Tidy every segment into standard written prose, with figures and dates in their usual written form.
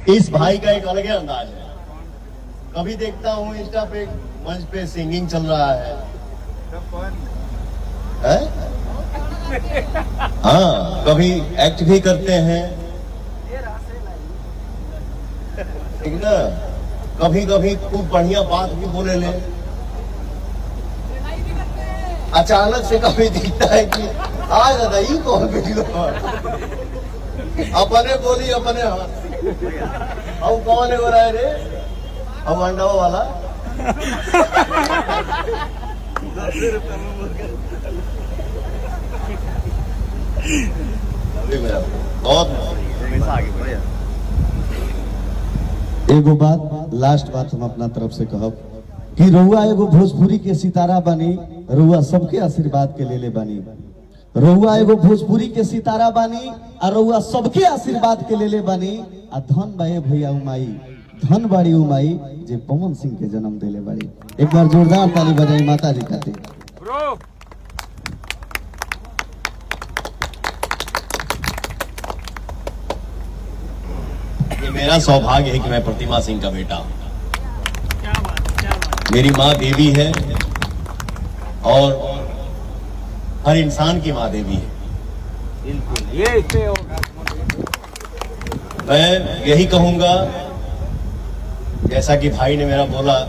इस भाई का एक अलग ही अंदाज है। कभी देखता हूँ इंस्टा पे मंच पे सिंगिंग चल रहा है? हाँ, कभी एक्ट भी करते हैं, ठीक ना। कभी कभी खूब बढ़िया बात भी बोले ले। अचानक से कभी दिखता है कि आ दादा ये कौन वीडियो अपने बोली अपने हाथ। अब कौन है हो रहा है रे? अब अंडा वाला बहुत एगो बात, लास्ट बात हम अपना तरफ से कहब कि रउआ एगो भोजपुरी के सितारा बनी, रउआ सबके आशीर्वाद के लेले बनी। रउआ एगो भोजपुरी के सितारा बनी और रउआ सबके आशीर्वाद के लेले बनी। आ धन बाए भैया उमाई, धन बाड़ी उमाई जे पवन सिंह के जन्म देले बाड़ी। एक बार जोरदार ताली बजाई माता जी खातिर। ये मेरा सौभाग्य है कि मैं प्रतिमा सिंह का बेटा हूं। मेरी माँ देवी है और हर इंसान की माँ देवी है। मैं यही कहूंगा, जैसा कि भाई ने मेरा बोला,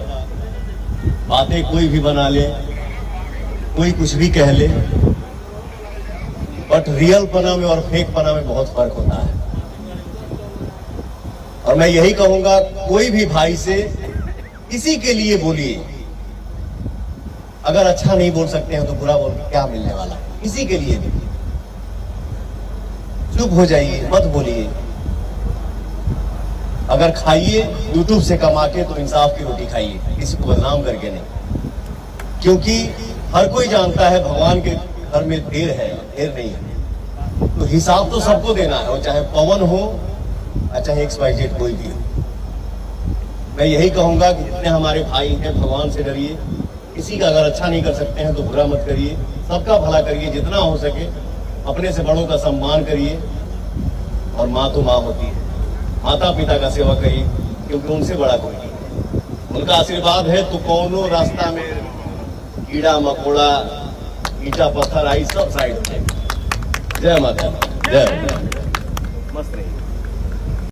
बातें कोई भी बना ले, कोई कुछ भी कह ले, बट रियल पना में और फेक पना में बहुत फर्क होता है। और मैं यही कहूंगा, कोई भी भाई से किसी के लिए बोलिए, अगर अच्छा नहीं बोल सकते हैं तो बुरा बोल के क्या मिलने वाला, किसी के लिए भी चुप हो जाइए, मत बोलिए। अगर खाइए यूट्यूब से कमा के तो इंसाफ की रोटी खाइए, किसी को बदनाम करके नहीं। क्योंकि हर कोई जानता है भगवान के घर में देर है, देर नहीं है। तो हिसाब तो सबको देना है, और चाहे पवन हो चाहे XYZ कोई भी हो। मैं यही कहूंगा कि जितने हमारे भाई हैं, भगवान से डरिए। किसी का अगर अच्छा नहीं कर सकते हैं तो बुरा मत करिए, सबका भला करिए जितना हो सके। अपने से बड़ों का सम्मान करिए, और माँ तो माँ होती है, माता पिता का सेवा करिए, क्योंकि उनसे बड़ा कोई नहीं। उनका आशीर्वाद है तो कौनो रास्ता में कीड़ा मकोड़ा ईटा पत्थर आई सब साइड से। जय माता, जय मस्त रही।